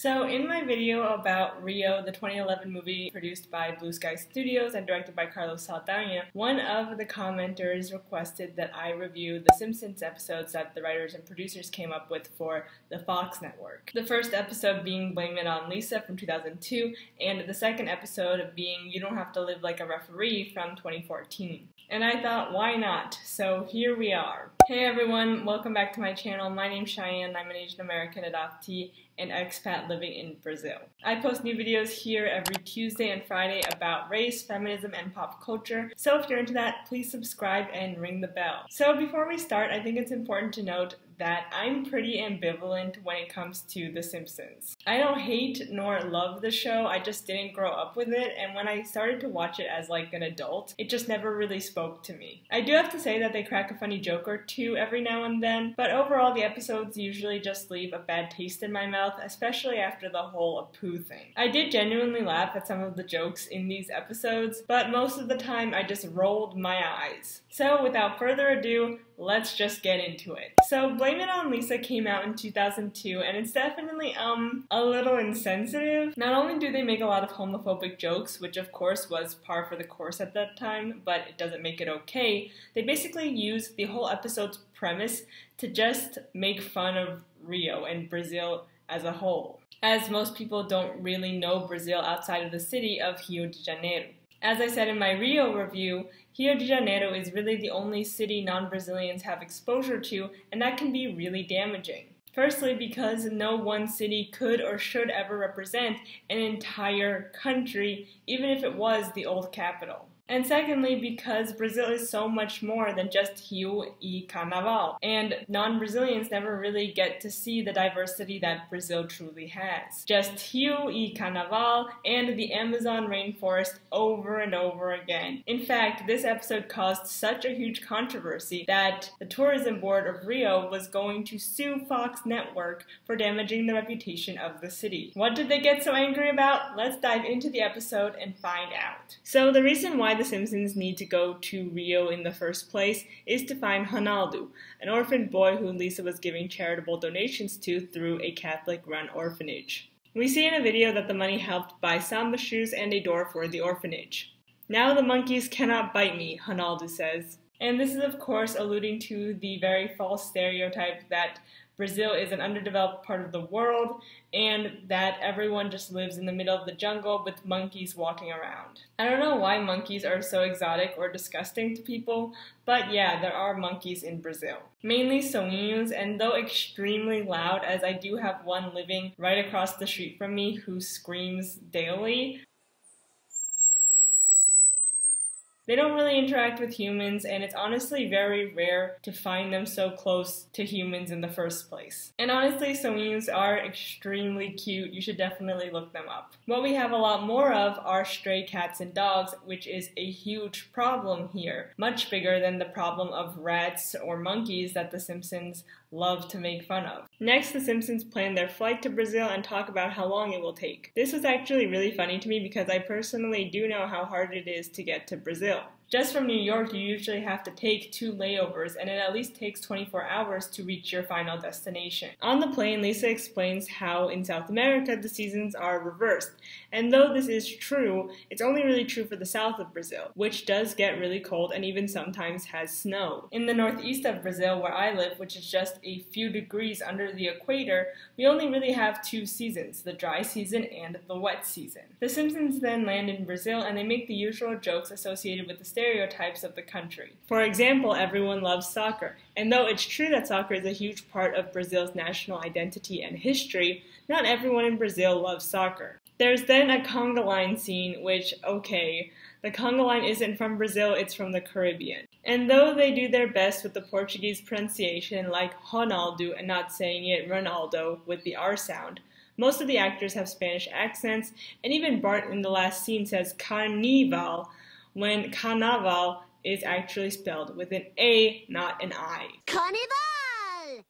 So in my video about Rio, the 2011 movie produced by Blue Sky Studios and directed by Carlos Saldanha, one of the commenters requested that I review the Simpsons episodes that the writers and producers came up with for the Fox network. The first episode being Blame It on Lisa from 2002, and the second episode being You Don't Have to Live Like a Referee from 2014. And I thought, why not? So here we are. Hey everyone, welcome back to my channel. My name's Cheyenne, I'm an Asian American adoptee and expat living in Brazil. I post new videos here every Tuesday and Friday about race, feminism, and pop culture. So if you're into that, please subscribe and ring the bell. So before we start, I think it's important to note that I'm pretty ambivalent when it comes to The Simpsons. I don't hate nor love the show, I just didn't grow up with it, and when I started to watch it as like an adult, it just never really spoke to me. I do have to say that they crack a funny joke or two every now and then, but overall the episodes usually just leave a bad taste in my mouth, especially after the whole Apu thing. I did genuinely laugh at some of the jokes in these episodes, but most of the time I just rolled my eyes. So without further ado, let's just get into it. So Blame It on Lisa came out in 2002, and it's definitely, a little insensitive. Not only do they make a lot of homophobic jokes, which of course was par for the course at that time, but it doesn't make it okay, they basically use the whole episode's premise to just make fun of Rio and Brazil as a whole, as most people don't really know Brazil outside of the city of Rio de Janeiro. As I said in my Rio review, Rio de Janeiro is really the only city non-Brazilians have exposure to, and that can be really damaging. Firstly, because no one city could or should ever represent an entire country, even if it was the old capital. And secondly, because Brazil is so much more than just Rio e Carnaval, and non-Brazilians never really get to see the diversity that Brazil truly has. Just Rio e Carnaval and the Amazon rainforest over and over again. In fact, this episode caused such a huge controversy that the tourism board of Rio was going to sue Fox Network for damaging the reputation of the city. What did they get so angry about? Let's dive into the episode and find out. So the reason why the Simpsons need to go to Rio in the first place is to find Ronaldo, an orphan boy who Lisa was giving charitable donations to through a Catholic-run orphanage. We see in a video that the money helped buy samba shoes and a door for the orphanage. Now the monkeys cannot bite me, Ronaldo says. And this is of course alluding to the very false stereotype that Brazil is an underdeveloped part of the world, and that everyone just lives in the middle of the jungle with monkeys walking around. I don't know why monkeys are so exotic or disgusting to people, but yeah, there are monkeys in Brazil. Mainly soninhos, and though extremely loud, as I do have one living right across the street from me who screams daily, they don't really interact with humans, and it's honestly very rare to find them so close to humans in the first place. And honestly, soninhos are extremely cute. You should definitely look them up. What we have a lot more of are stray cats and dogs, which is a huge problem here. Much bigger than the problem of rats or monkeys that The Simpsons love to make fun of. Next, The Simpsons plan their flight to Brazil and talk about how long it will take. This was actually really funny to me because I personally do know how hard it is to get to Brazil. Just from New York, you usually have to take 2 layovers, and it at least takes 24 hours to reach your final destination. On the plane, Lisa explains how in South America the seasons are reversed, and though this is true, it's only really true for the south of Brazil, which does get really cold and even sometimes has snow. In the northeast of Brazil, where I live, which is just a few degrees under the equator, we only really have 2 seasons, the dry season and the wet season. The Simpsons then land in Brazil, and they make the usual jokes associated with the stereotypes of the country. For example, everyone loves soccer, and though it's true that soccer is a huge part of Brazil's national identity and history, not everyone in Brazil loves soccer. There's then a conga line scene, which, okay, the conga line isn't from Brazil, it's from the Caribbean. And though they do their best with the Portuguese pronunciation like Ronaldo and not saying it Ronaldo with the R sound, most of the actors have Spanish accents, and even Bart in the last scene says carnival, when carnaval is actually spelled with an A, not an I. Carnival!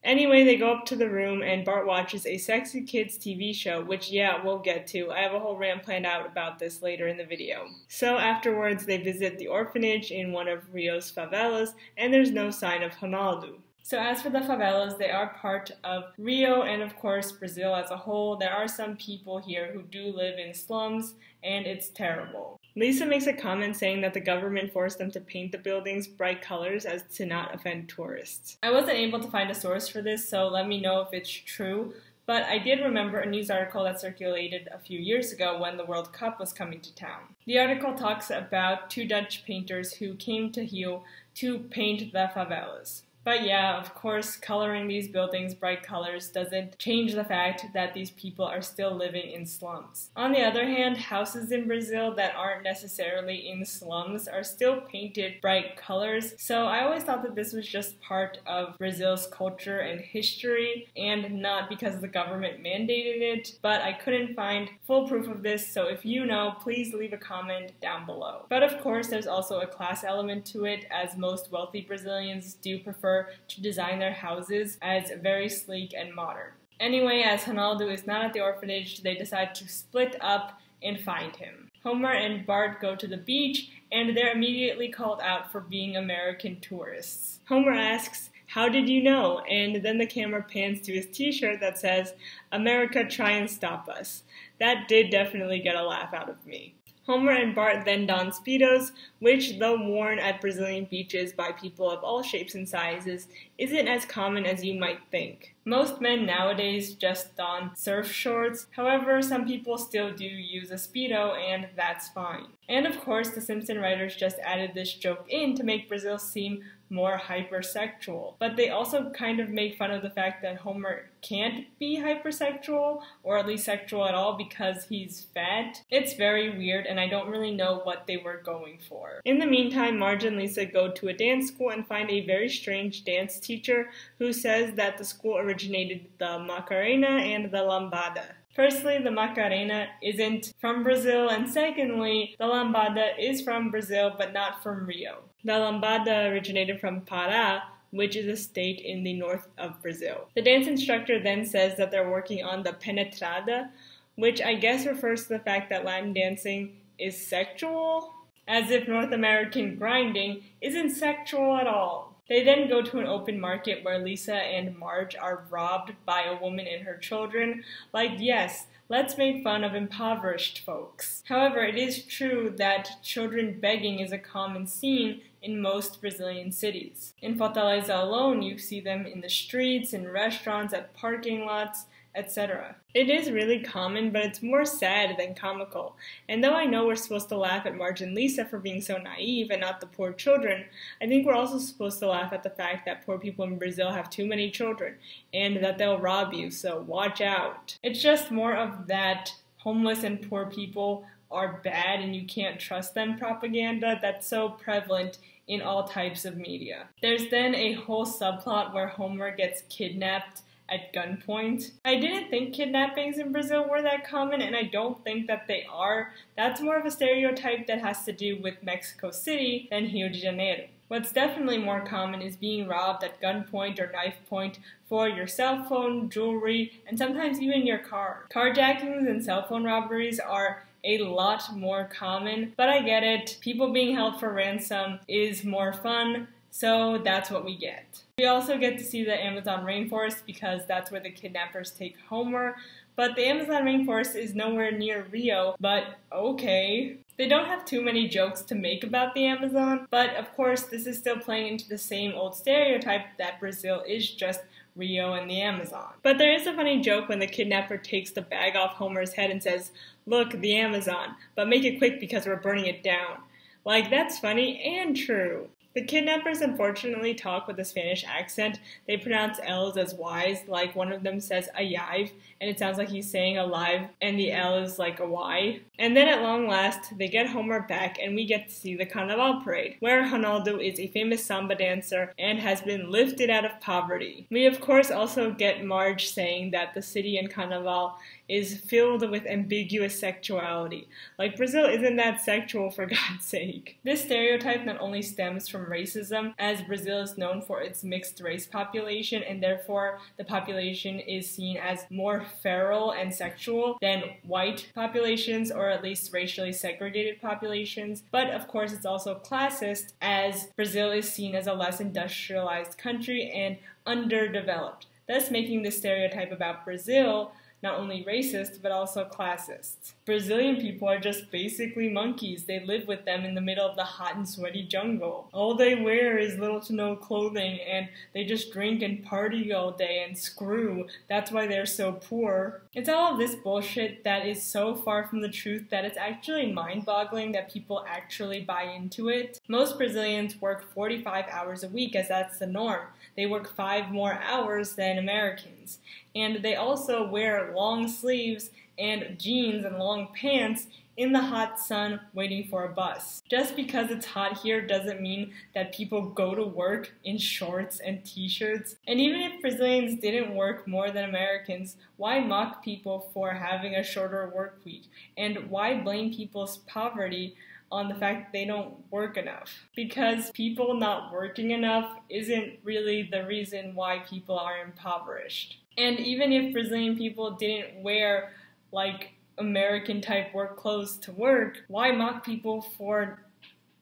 Anyway, they go up to the room and Bart watches a sexy kids TV show, which yeah, we'll get to. I have a whole rant planned out about this later in the video. So afterwards, they visit the orphanage in one of Rio's favelas, and there's no sign of Ronaldo. So as for the favelas, they are part of Rio and of course Brazil as a whole. There are some people here who do live in slums, and it's terrible. Lisa makes a comment saying that the government forced them to paint the buildings bright colors as to not offend tourists. I wasn't able to find a source for this, so let me know if it's true. But I did remember a news article that circulated a few years ago when the World Cup was coming to town. The article talks about 2 Dutch painters who came to Rio to paint the favelas. But yeah, of course, coloring these buildings bright colors doesn't change the fact that these people are still living in slums. On the other hand, houses in Brazil that aren't necessarily in slums are still painted bright colors, so I always thought that this was just part of Brazil's culture and history, and not because the government mandated it, but I couldn't find full proof of this, so if you know, please leave a comment down below. But of course, there's also a class element to it, as most wealthy Brazilians do prefer to design their houses as very sleek and modern. Anyway, as Ronaldo is not at the orphanage, they decide to split up and find him. Homer and Bart go to the beach, and they're immediately called out for being American tourists. Homer asks, "How did you know?" And then the camera pans to his t-shirt that says, "America, try and stop us." That did definitely get a laugh out of me. Homer and Bart then don Speedos, which, though worn at Brazilian beaches by people of all shapes and sizes, isn't as common as you might think. Most men nowadays just don surf shorts, however, some people still do use a Speedo, and that's fine. And of course, the Simpsons writers just added this joke in to make Brazil seem more hypersexual. But they also kind of make fun of the fact that Homer can't be hypersexual, or at least sexual at all, because he's fat. It's very weird, and I don't really know what they were going for. In the meantime, Marge and Lisa go to a dance school and find a very strange dance teacher who says that the school originated the Macarena and the Lambada. Firstly, the Macarena isn't from Brazil, and secondly, the Lambada is from Brazil but not from Rio. The Lambada originated from Pará, which is a state in the north of Brazil. The dance instructor then says that they're working on the penetrada, which I guess refers to the fact that Latin dancing is sexual, as if North American grinding isn't sexual at all. They then go to an open market where Lisa and Marge are robbed by a woman and her children. Like, yes, let's make fun of impoverished folks. However, it is true that children begging is a common scene in most Brazilian cities. In Fortaleza alone, you see them in the streets, in restaurants, at parking lots, etc. It is really common, but it's more sad than comical. And though I know we're supposed to laugh at Marge and Lisa for being so naive and not the poor children, I think we're also supposed to laugh at the fact that poor people in Brazil have too many children, and that they'll rob you, so watch out. It's just more of that homeless and poor people are bad and you can't trust them propaganda that's so prevalent in all types of media. There's then a whole subplot where Homer gets kidnapped at gunpoint. I didn't think kidnappings in Brazil were that common, and I don't think that they are. That's more of a stereotype that has to do with Mexico City than Rio de Janeiro. What's definitely more common is being robbed at gunpoint or knife point for your cell phone, jewelry, and sometimes even your car. Carjackings and cell phone robberies are a lot more common, but I get it. People being held for ransom is more fun, so that's what we get. We also get to see the Amazon rainforest because that's where the kidnappers take Homer, but the Amazon rainforest is nowhere near Rio, but okay. They don't have too many jokes to make about the Amazon, but of course this is still playing into the same old stereotype that Brazil is just Rio and the Amazon. But there is a funny joke when the kidnapper takes the bag off Homer's head and says, "Look, the Amazon, but make it quick because we're burning it down." Like, that's funny and true. The kidnappers unfortunately talk with a Spanish accent. They pronounce L's as Y's, like one of them says "ayive," and it sounds like he's saying alive, and the L is like a Y. And then at long last, they get Homer back, and we get to see the Carnival parade, where Ronaldo is a famous samba dancer and has been lifted out of poverty. We of course also get Marge saying that the city and Carnival is filled with ambiguous sexuality. Like, Brazil isn't that sexual, for God's sake. This stereotype not only stems from racism, as Brazil is known for its mixed race population, and therefore the population is seen as more feral and sexual than white populations, or at least racially segregated populations, but of course it's also classist, as Brazil is seen as a less industrialized country and underdeveloped, thus making this stereotype about Brazil not only racist, but also classist. Brazilian people are just basically monkeys. They live with them in the middle of the hot and sweaty jungle. All they wear is little to no clothing, and they just drink and party all day and screw. That's why they're so poor. It's all of this bullshit that is so far from the truth that it's actually mind-boggling that people actually buy into it. Most Brazilians work 45 hours a week, as that's the norm. They work 5 more hours than Americans. And they also wear long sleeves and jeans and long pants in the hot sun waiting for a bus. Just because it's hot here doesn't mean that people go to work in shorts and t-shirts. And even if Brazilians didn't work more than Americans, why mock people for having a shorter work week? And why blame people's poverty on the fact that they don't work enough? Because people not working enough isn't really the reason why people are impoverished. And even if Brazilian people didn't wear like American type work clothes to work, why mock people for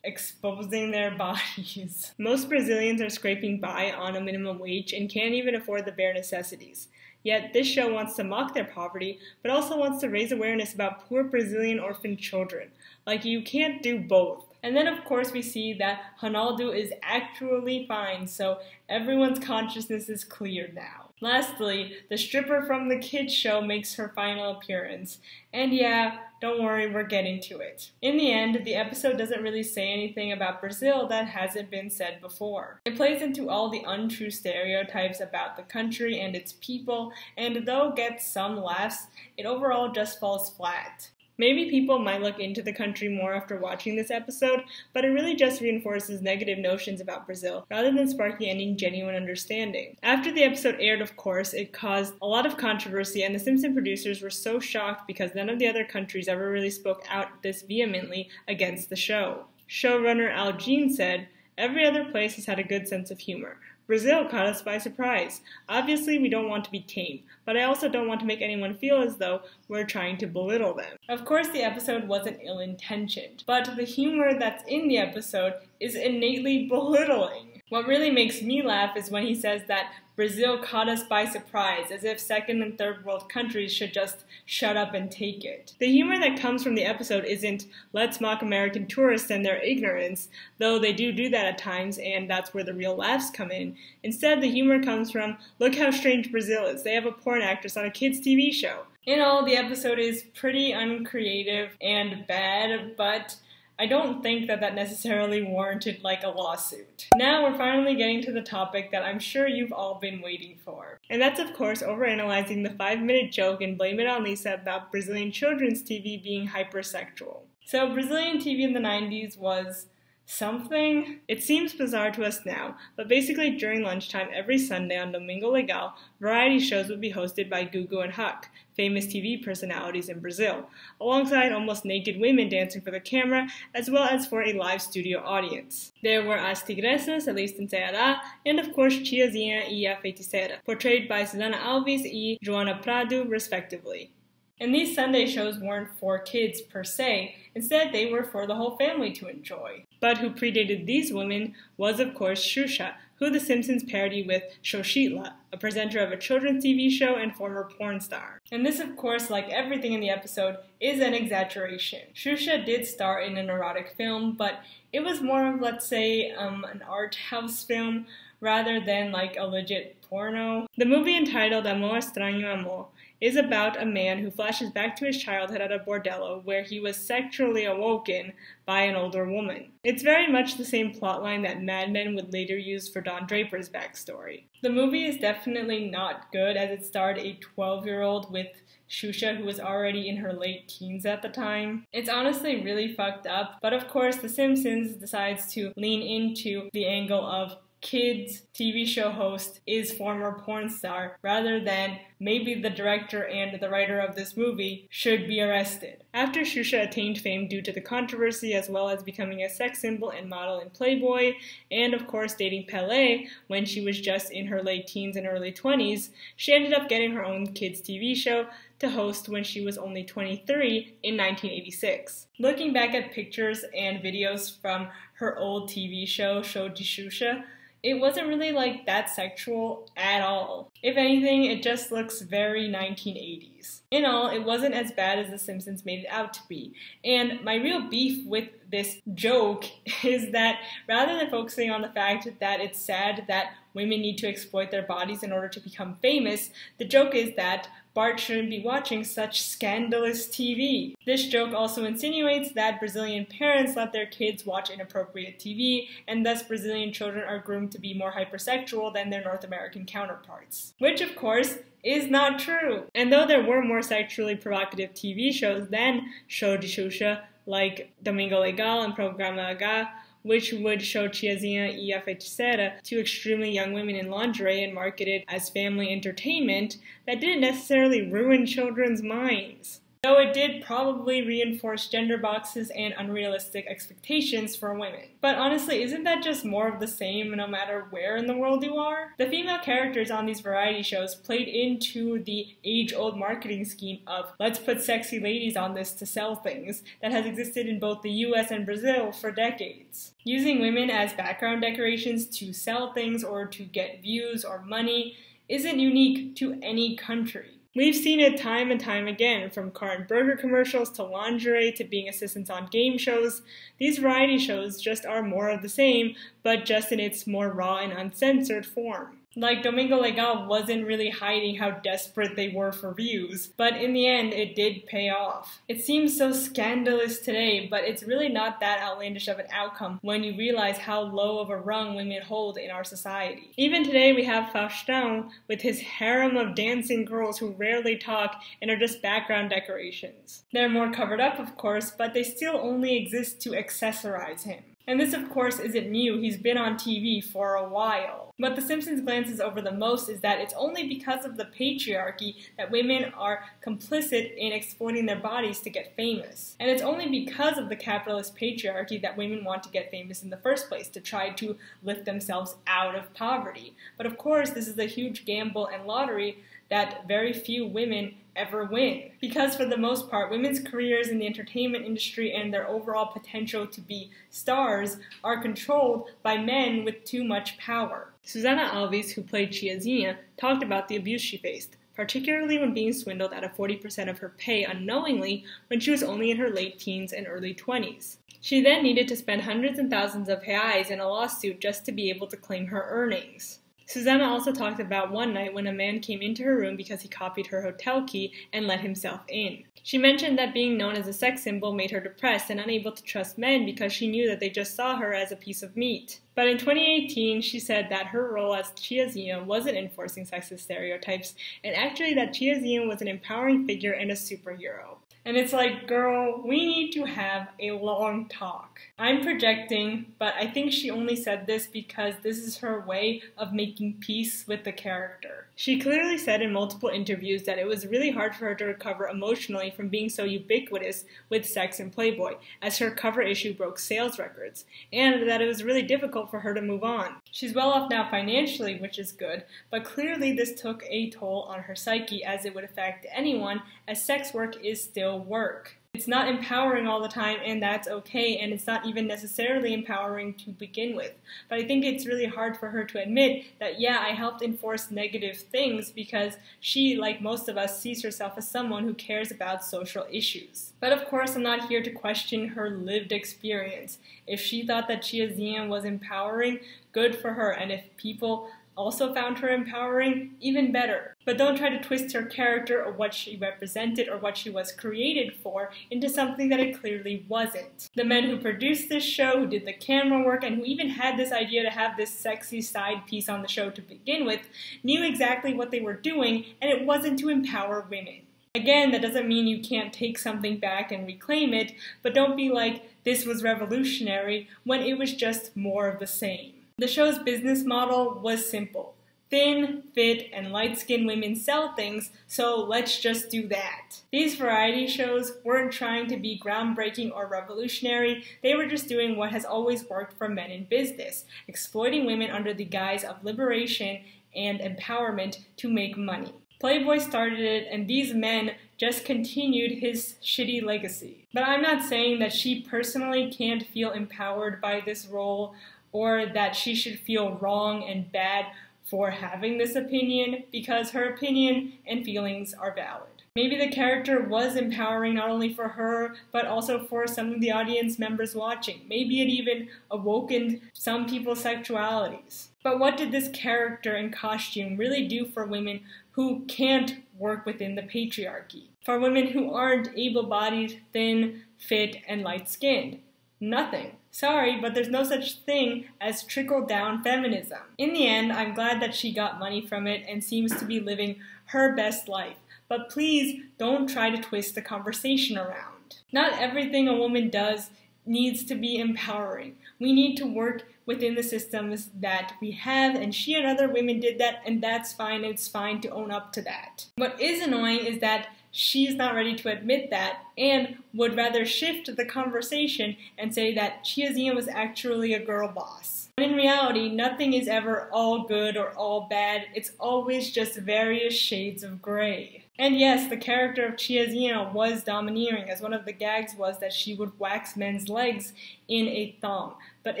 exposing their bodies? Most Brazilians are scraping by on a minimum wage and can't even afford the bare necessities. Yet this show wants to mock their poverty, but also wants to raise awareness about poor Brazilian orphan children. Like, you can't do both. And then of course we see that Ronaldo is actually fine, so everyone's consciousness is cleared now. Lastly, the stripper from the kids show makes her final appearance. And yeah, don't worry, we're getting to it. In the end, the episode doesn't really say anything about Brazil that hasn't been said before. It plays into all the untrue stereotypes about the country and its people, and though it gets some laughs, it overall just falls flat. Maybe people might look into the country more after watching this episode, but it really just reinforces negative notions about Brazil, rather than sparking any genuine understanding. After the episode aired, of course, it caused a lot of controversy, and the Simpsons producers were so shocked because none of the other countries ever really spoke out this vehemently against the show. Showrunner Al Jean said, "Every other place has had a good sense of humor. Brazil caught us by surprise. Obviously, we don't want to be tame, but I also don't want to make anyone feel as though we're trying to belittle them." Of course, the episode wasn't ill-intentioned, but the humor that's in the episode is innately belittling. What really makes me laugh is when he says that Brazil caught us by surprise, as if second and third world countries should just shut up and take it. The humor that comes from the episode isn't, let's mock American tourists and their ignorance, though they do that at times, and that's where the real laughs come in. Instead, the humor comes from, look how strange Brazil is. They have a porn actress on a kids' TV show. In all, the episode is pretty uncreative and bad, but I don't think that necessarily warranted like a lawsuit. Now we're finally getting to the topic that I'm sure you've all been waiting for. And that's of course overanalyzing the 5-minute joke and Blame It on Lisa about Brazilian children's TV being hypersexual. So Brazilian TV in the 90s was something? It seems bizarre to us now, but basically during lunchtime every Sunday on Domingo Legal, variety shows would be hosted by Gugu and Huck, famous TV personalities in Brazil, alongside almost naked women dancing for the camera, as well as for a live studio audience. There were As Tigresas, at least in Ceará, and of course Tiazinha e a Feiticeira, portrayed by Susana Alves e Joana Prado, respectively. And these Sunday shows weren't for kids per se, instead they were for the whole family to enjoy. But who predated these women was of course Xuxa, who the Simpsons parody with Xochitl, a presenter of a children's TV show and former porn star. And this of course, like everything in the episode, is an exaggeration. Xuxa did star in an erotic film, but it was more of, let's say, an art house film, rather than like a legit porno. The movie entitled Amor Estranho Amor is about a man who flashes back to his childhood at a bordello where he was sexually awoken by an older woman. It's very much the same plotline that Mad Men would later use for Don Draper's backstory. The movie is definitely not good, as it starred a 12-year-old with Xuxa, who was already in her late teens at the time. It's honestly really fucked up, but of course The Simpsons decides to lean into the angle of kids TV show host is former porn star, rather than maybe the director and the writer of this movie should be arrested. After Shusha attained fame due to the controversy as well as becoming a sex symbol and model in Playboy, and of course dating Pelé when she was just in her late teens and early 20s, she ended up getting her own kids TV show to host when she was only 23 in 1986. Looking back at pictures and videos from her old TV show, Shoji Shusha, it wasn't really that sexual at all. If anything, it just looks very 1980s. In all, it wasn't as bad as The Simpsons made it out to be. And my real beef with this joke is that rather than focusing on the fact that it's sad that women need to exploit their bodies in order to become famous, the joke is that Bart shouldn't be watching such scandalous TV. This joke also insinuates that Brazilian parents let their kids watch inappropriate TV, and thus Brazilian children are groomed to be more hypersexual than their North American counterparts. Which, of course, is not true. And though there were more sexually provocative TV shows than Show de Xuxa, like Domingo Legal and Programa H, which would show Tiazinha e a Feiticeira to extremely young women in lingerie and marketed as family entertainment, that didn't necessarily ruin children's minds. Though it did probably reinforce gender boxes and unrealistic expectations for women. But honestly, isn't that just more of the same no matter where in the world you are? The female characters on these variety shows played into the age-old marketing scheme of let's put sexy ladies on this to sell things that has existed in both the US and Brazil for decades. Using women as background decorations to sell things or to get views or money isn't unique to any country. We've seen it time and time again, from car and burger commercials to lingerie to being assistants on game shows. These variety shows just are more of the same, but just in its more raw and uncensored form. Like Domingo Legal wasn't really hiding how desperate they were for views, but in the end it did pay off. It seems so scandalous today, but it's really not that outlandish of an outcome when you realize how low of a rung women hold in our society. Even today we have Faustão with his harem of dancing girls who rarely talk and are just background decorations. They're more covered up, of course, but they still only exist to accessorize him. And this, of course, isn't new. He's been on TV for a while. What The Simpsons glances over the most is that it's only because of the patriarchy that women are complicit in exploiting their bodies to get famous. And it's only because of the capitalist patriarchy that women want to get famous in the first place, to try to lift themselves out of poverty. But of course, this is a huge gamble and lottery that very few women ever win. Because for the most part, women's careers in the entertainment industry and their overall potential to be stars are controlled by men with too much power. Susana Alves, who played Tiazinha, talked about the abuse she faced, particularly when being swindled out of 40% of her pay unknowingly when she was only in her late teens and early 20s. She then needed to spend hundreds and thousands of reais in a lawsuit just to be able to claim her earnings. Susana also talked about one night when a man came into her room because he copied her hotel key and let himself in. She mentioned that being known as a sex symbol made her depressed and unable to trust men because she knew that they just saw her as a piece of meat. But in 2018, she said that her role as Tiazinha wasn't enforcing sexist stereotypes, and actually that Tiazinha was an empowering figure and a superhero. And it's like, girl, we need to have a long talk. I'm projecting, but I think she only said this because this is her way of making peace with the character. She clearly said in multiple interviews that it was really hard for her to recover emotionally from being so ubiquitous with sex and Playboy, as her cover issue broke sales records, and that it was really difficult for her to move on. She's well off now financially, which is good, but clearly this took a toll on her psyche, as it would affect anyone, as sex work is still work. It's not empowering all the time, and that's okay, and it's not even necessarily empowering to begin with. But I think it's really hard for her to admit that, yeah, I helped enforce negative things because she, like most of us, sees herself as someone who cares about social issues. But of course, I'm not here to question her lived experience. If she thought that Tiazinha was empowering, good for her, and if people also found her empowering, even better. But don't try to twist her character or what she represented or what she was created for into something that it clearly wasn't. The men who produced this show, who did the camera work, and who even had this idea to have this sexy side piece on the show to begin with, knew exactly what they were doing, and it wasn't to empower women. Again, that doesn't mean you can't take something back and reclaim it, but don't be like, this was revolutionary, when it was just more of the same. The show's business model was simple. Thin, fit, and light-skinned women sell things, so let's just do that. These variety shows weren't trying to be groundbreaking or revolutionary, they were just doing what has always worked for men in business, exploiting women under the guise of liberation and empowerment to make money. Playboy started it, and these men just continued his shitty legacy. But I'm not saying that she personally can't feel empowered by this role, or that she should feel wrong and bad for having this opinion, because her opinion and feelings are valid. Maybe the character was empowering not only for her, but also for some of the audience members watching. Maybe it even awoken some people's sexualities. But what did this character and costume really do for women who can't work within the patriarchy? For women who aren't able-bodied, thin, fit, and light-skinned? Nothing. Sorry, but there's no such thing as trickle-down feminism. In the end, I'm glad that she got money from it and seems to be living her best life. But please don't try to twist the conversation around. Not everything a woman does needs to be empowering. We need to work within the systems that we have, and she and other women did that, and that's fine. It's fine to own up to that. What is annoying is that she's not ready to admit that and would rather shift the conversation and say that Chiazina was actually a girl boss. When in reality, nothing is ever all good or all bad. It's always just various shades of gray. And yes, the character of Chiazina was domineering, as one of the gags was that she would wax men's legs in a thong. But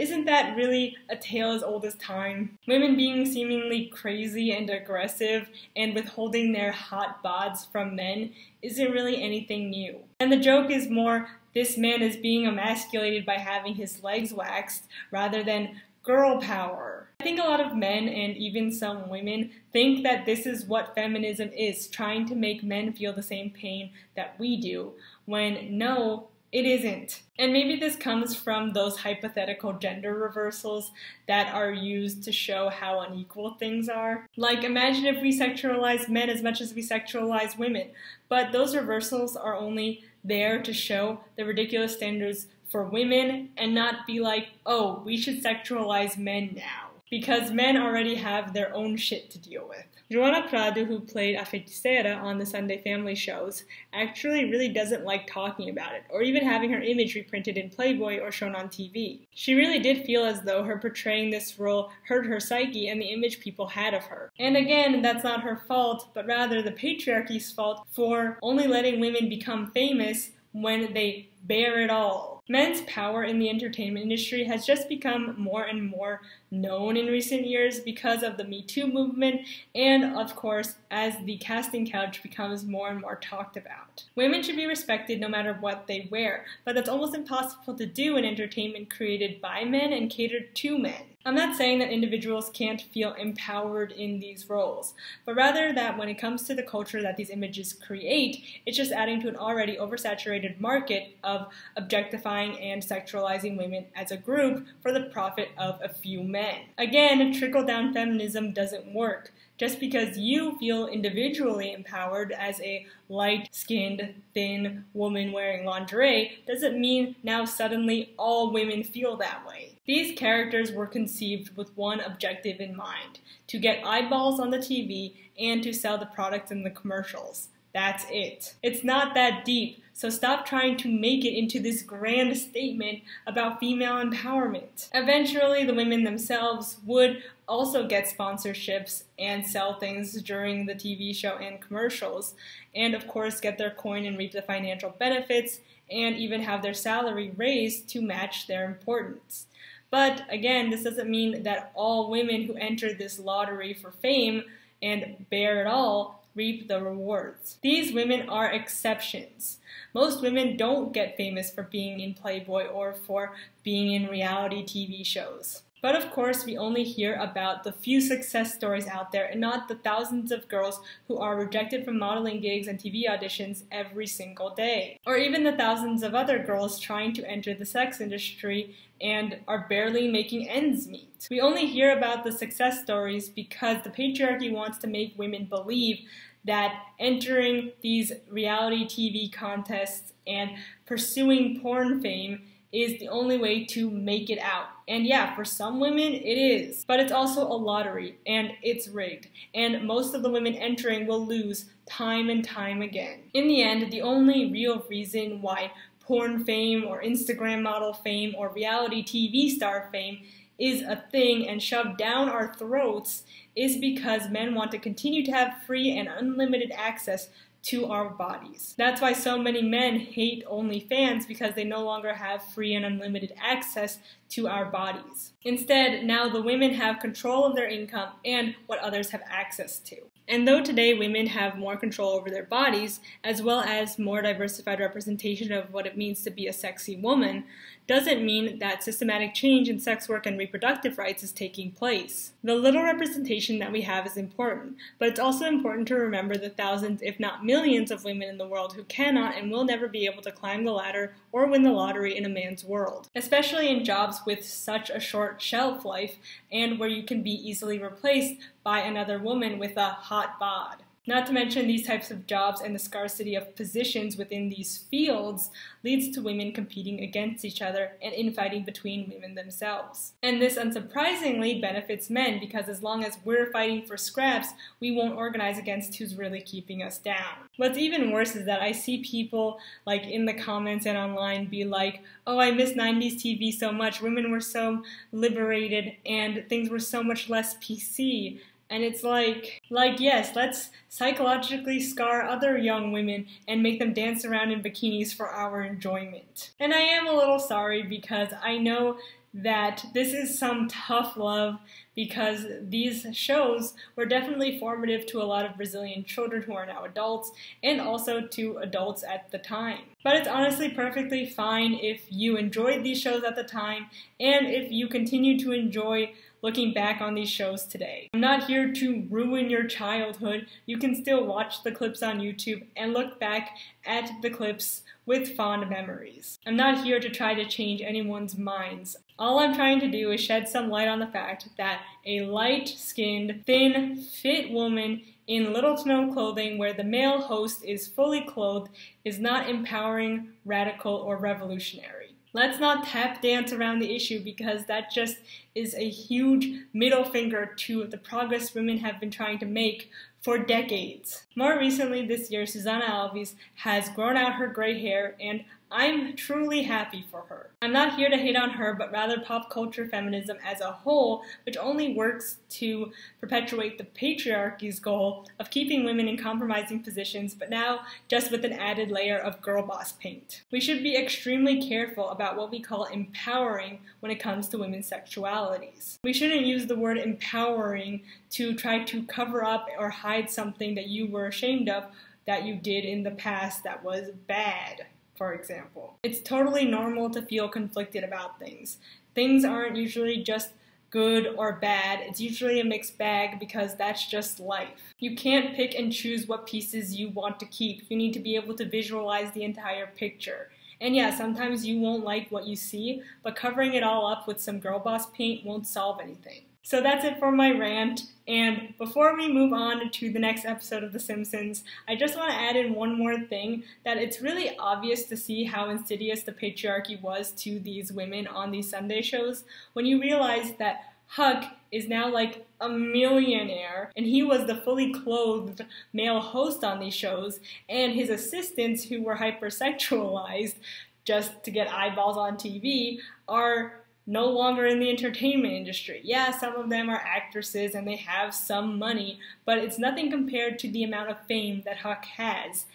isn't that really a tale as old as time? Women being seemingly crazy and aggressive and withholding their hot bods from men isn't really anything new. And the joke is more, this man is being emasculated by having his legs waxed rather than girl power. I think a lot of men and even some women think that this is what feminism is, trying to make men feel the same pain that we do, when no, it isn't. And maybe this comes from those hypothetical gender reversals that are used to show how unequal things are. Like, imagine if we sexualize men as much as we sexualize women, but those reversals are only there to show the ridiculous standards for women and not be like, oh, we should sexualize men now. Because men already have their own shit to deal with. Joana Prado, who played a feiticeira on the Sunday Family shows, actually really doesn't like talking about it, or even having her image reprinted in Playboy or shown on TV. She really did feel as though her portraying this role hurt her psyche and the image people had of her. And again, that's not her fault, but rather the patriarchy's fault for only letting women become famous when they bear it all. Men's power in the entertainment industry has just become more and more known in recent years because of the Me Too movement and, of course, as the casting couch becomes more and more talked about. Women should be respected no matter what they wear, but that's almost impossible to do in entertainment created by men and catered to men. I'm not saying that individuals can't feel empowered in these roles, but rather that when it comes to the culture that these images create, it's just adding to an already oversaturated market of objectifying and sexualizing women as a group for the profit of a few men. Again, trickle-down feminism doesn't work. Just because you feel individually empowered as a light-skinned, thin woman wearing lingerie doesn't mean now suddenly all women feel that way. These characters were conceived with one objective in mind: to get eyeballs on the TV and to sell the products in the commercials. That's it. It's not that deep, so stop trying to make it into this grand statement about female empowerment. Eventually, the women themselves would also get sponsorships and sell things during the TV show and commercials, and of course get their coin and reap the financial benefits, and even have their salary raised to match their importance. But again, this doesn't mean that all women who enter this lottery for fame and bear it all reap the rewards. These women are exceptions. Most women don't get famous for being in Playboy or for being in reality TV shows. But of course, we only hear about the few success stories out there and not the thousands of girls who are rejected from modeling gigs and TV auditions every single day. Or even the thousands of other girls trying to enter the sex industry and are barely making ends meet. We only hear about the success stories because the patriarchy wants to make women believe that entering these reality TV contests and pursuing porn fame is the only way to make it out. And yeah, for some women it is. But it's also a lottery, and it's rigged. And most of the women entering will lose time and time again. In the end, the only real reason why porn fame or Instagram model fame or reality TV star fame is a thing and shoved down our throats is because men want to continue to have free and unlimited access to our bodies. That's why so many men hate OnlyFans, because they no longer have free and unlimited access to our bodies. Instead, now the women have control of their income and what others have access to. And though today women have more control over their bodies, as well as more diversified representation of what it means to be a sexy woman, doesn't mean that systematic change in sex work and reproductive rights is taking place. The little representation that we have is important, but it's also important to remember the thousands, if not millions, of women in the world who cannot and will never be able to climb the ladder or win the lottery in a man's world, especially in jobs with such a short shelf life and where you can be easily replaced by another woman with a hot bod. Not to mention, these types of jobs and the scarcity of positions within these fields leads to women competing against each other and infighting between women themselves. And this unsurprisingly benefits men, because as long as we're fighting for scraps, we won't organize against who's really keeping us down. What's even worse is that I see people like in the comments and online be like, oh, I miss 90s TV so much, women were so liberated and things were so much less PC. And it's like, yes, let's psychologically scar other young women and make them dance around in bikinis for our enjoyment. And I am a little sorry, because I know that this is some tough love, because these shows were definitely formative to a lot of Brazilian children who are now adults, and also to adults at the time. But it's honestly perfectly fine if you enjoyed these shows at the time, and if you continue to enjoy looking back on these shows today. I'm not here to ruin your childhood. You can still watch the clips on YouTube and look back at the clips with fond memories. I'm not here to try to change anyone's minds. All I'm trying to do is shed some light on the fact that a light-skinned, thin, fit woman in little to no clothing where the male host is fully clothed is not empowering, radical, or revolutionary. Let's not tap dance around the issue, because that just is a huge middle finger to the progress women have been trying to make for decades. More recently this year, Susanna Alves has grown out her gray hair, and I'm truly happy for her. I'm not here to hate on her, but rather pop culture feminism as a whole, which only works to perpetuate the patriarchy's goal of keeping women in compromising positions, but now just with an added layer of girl boss paint. We should be extremely careful about what we call empowering when it comes to women's sexualities. We shouldn't use the word empowering to try to cover up or hide something that you were ashamed of that you did in the past that was bad. For example, it's totally normal to feel conflicted about things. Things aren't usually just good or bad. It's usually a mixed bag, because that's just life. You can't pick and choose what pieces you want to keep. You need to be able to visualize the entire picture. And yeah, sometimes you won't like what you see, but covering it all up with some girl boss paint won't solve anything. So that's it for my rant, and before we move on to the next episode of The Simpsons, I just want to add in one more thing, that it's really obvious to see how insidious the patriarchy was to these women on these Sunday shows when you realize that Huck is now like a millionaire, and he was the fully clothed male host on these shows, and his assistants, who were hypersexualized just to get eyeballs on TV, are no longer in the entertainment industry. Yeah, some of them are actresses and they have some money, but it's nothing compared to the amount of fame that Huck has.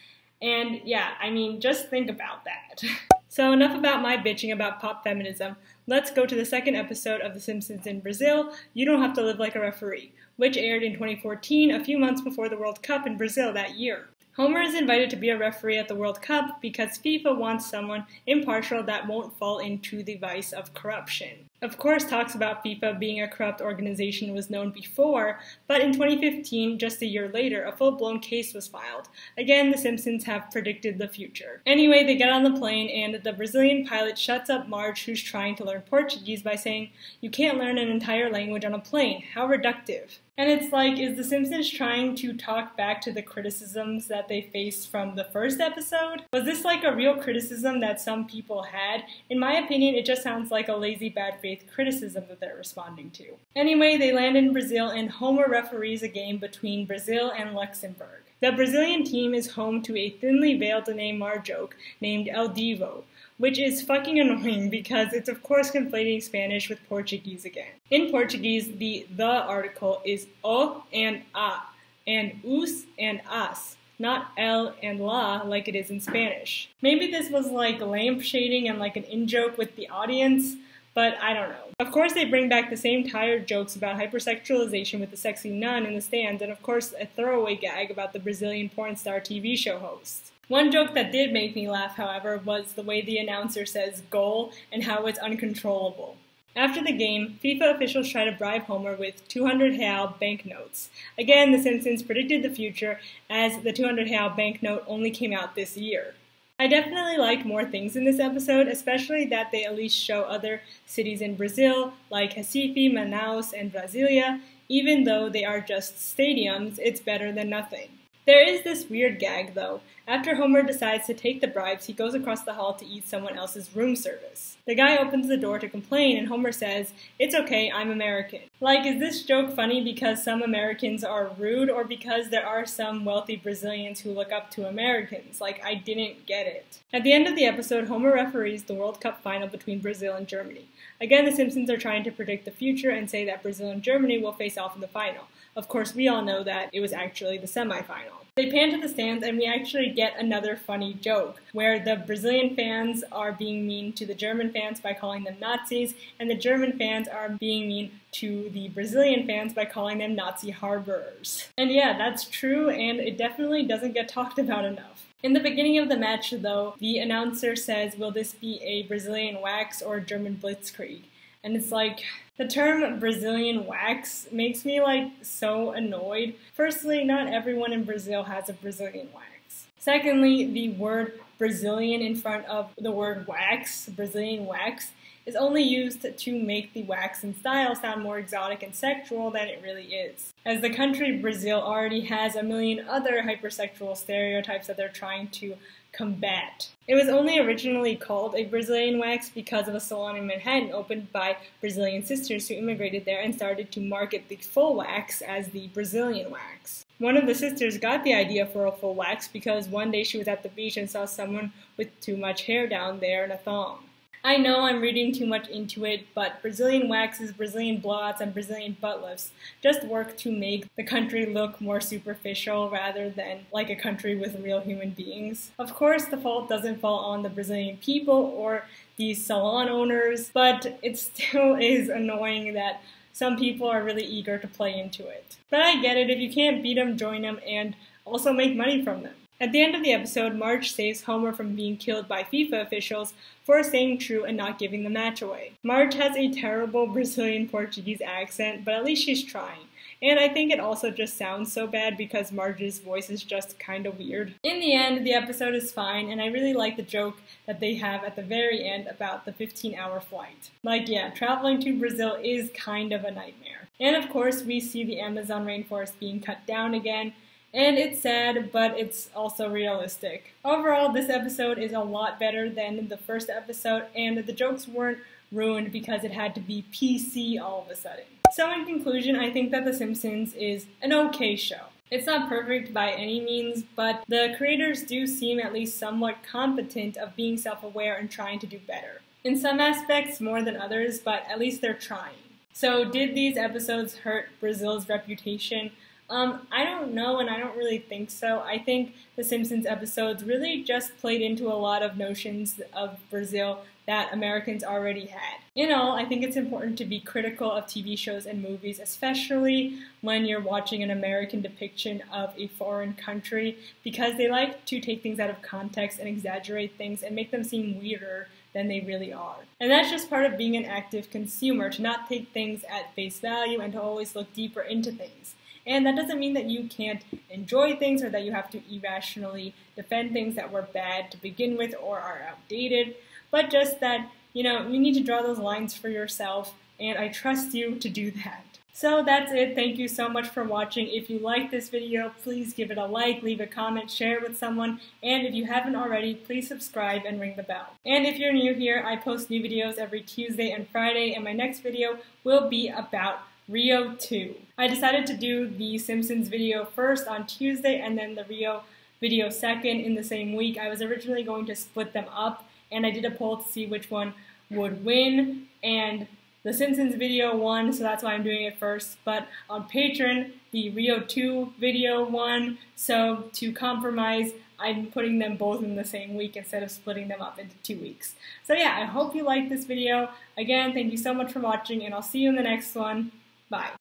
And yeah, I mean, just think about that. So enough about my bitching about pop feminism. Let's go to the second episode of The Simpsons in Brazil, You Don't Have to Live Like a Referee, which aired in 2014, a few months before the World Cup in Brazil that year. Homer is invited to be a referee at the World Cup because FIFA wants someone impartial that won't fall into the vice of corruption. Of course, talks about FIFA being a corrupt organization was known before, but in 2015, just a year later, a full-blown case was filed. Again, the Simpsons have predicted the future. Anyway, they get on the plane, and the Brazilian pilot shuts up Marge, who's trying to learn Portuguese, by saying, "You can't learn an entire language on a plane. How reductive." And it's like, is the Simpsons trying to talk back to the criticisms that they faced from the first episode? Was this like a real criticism that some people had? In my opinion, it just sounds like a lazy bad faith criticism that they're responding to. Anyway, they land in Brazil and Homer referees a game between Brazil and Luxembourg. The Brazilian team is home to a thinly veiled Neymar joke named El Divo, which is fucking annoying because it's of course conflating Spanish with Portuguese again. In Portuguese, the article is o and a, and us and as, not el and la like it is in Spanish. Maybe this was like lampshading and like an in-joke with the audience, but I don't know. Of course, they bring back the same tired jokes about hypersexualization with the sexy nun in the stands, and of course a throwaway gag about the Brazilian porn star TV show host. One joke that did make me laugh, however, was the way the announcer says goal and how it's uncontrollable. After the game, FIFA officials try to bribe Homer with 200 real banknotes. Again, the Simpsons predicted the future, as the 200 real banknote only came out this year. I definitely liked more things in this episode, especially that they at least show other cities in Brazil, like Recife, Manaus, and Brasilia. Even though they are just stadiums, it's better than nothing. There is this weird gag, though. After Homer decides to take the bribes, he goes across the hall to eat someone else's room service. The guy opens the door to complain, and Homer says, "It's okay, I'm American." Like, is this joke funny because some Americans are rude, or because there are some wealthy Brazilians who look up to Americans? Like, I didn't get it. At the end of the episode, Homer referees the World Cup final between Brazil and Germany. Again, the Simpsons are trying to predict the future and say that Brazil and Germany will face off in the final. Of course, we all know that it was actually the semifinal. They pan to the stands and we actually get another funny joke, where the Brazilian fans are being mean to the German fans by calling them Nazis, and the German fans are being mean to the Brazilian fans by calling them Nazi harborers. And yeah, that's true, and it definitely doesn't get talked about enough. In the beginning of the match, though, the announcer says, "Will this be a Brazilian wax or a German blitzkrieg?" And it's like, the term Brazilian wax makes me so annoyed. Firstly, not everyone in Brazil has a Brazilian wax. Secondly, the word Brazilian in front of the word wax, Brazilian wax, is only used to make the waxing style sound more exotic and sexual than it really is. As the country Brazil already has a million other hypersexual stereotypes that they're trying to combat. It was only originally called a Brazilian wax because of a salon in Manhattan opened by Brazilian sisters who immigrated there and started to market the full wax as the Brazilian wax. One of the sisters got the idea for a full wax because one day she was at the beach and saw someone with too much hair down there in a thong. I know I'm reading too much into it, but Brazilian waxes, Brazilian blowouts, and Brazilian butt lifts just work to make the country look more superficial rather than like a country with real human beings. Of course, the fault doesn't fall on the Brazilian people or these salon owners, but it still is annoying that some people are really eager to play into it. But I get it, if you can't beat them, join them, and also make money from them. At the end of the episode, Marge saves Homer from being killed by FIFA officials for staying true and not giving the match away. Marge has a terrible Brazilian Portuguese accent, but at least she's trying. And I think it also just sounds so bad because Marge's voice is just kind of weird. In the end, the episode is fine, and I really like the joke that they have at the very end about the 15-hour flight. Like, yeah, traveling to Brazil is kind of a nightmare. And of course, we see the Amazon rainforest being cut down again, and it's sad, but it's also realistic. Overall, this episode is a lot better than the first episode, and the jokes weren't ruined because it had to be PC all of a sudden. So in conclusion, I think that The Simpsons is an okay show. It's not perfect by any means, but the creators do seem at least somewhat competent of being self-aware and trying to do better. In some aspects more than others, but at least they're trying. So did these episodes hurt Brazil's reputation? I don't know, and I don't really think so. I think the Simpsons episodes really just played into a lot of notions of Brazil that Americans already had. In all, I think it's important to be critical of TV shows and movies, especially when you're watching an American depiction of a foreign country, because they like to take things out of context and exaggerate things and make them seem weirder than they really are. And that's just part of being an active consumer, to not take things at face value and to always look deeper into things. And that doesn't mean that you can't enjoy things or that you have to irrationally defend things that were bad to begin with or are outdated, but just that, you need to draw those lines for yourself, and I trust you to do that. So that's it. Thank you so much for watching. If you like this video, please give it a like, leave a comment, share it with someone, and if you haven't already, please subscribe and ring the bell. And if you're new here, I post new videos every Tuesday and Friday, and my next video will be about Rio 2. I decided to do the Simpsons video first on Tuesday and then the Rio video second in the same week. I was originally going to split them up, and I did a poll to see which one would win, and the Simpsons video won, so that's why I'm doing it first. But on Patreon, the Rio 2 video won, so to compromise, I'm putting them both in the same week instead of splitting them up into 2 weeks. So yeah, I hope you liked this video. Again, thank you so much for watching, and I'll see you in the next one. Bye.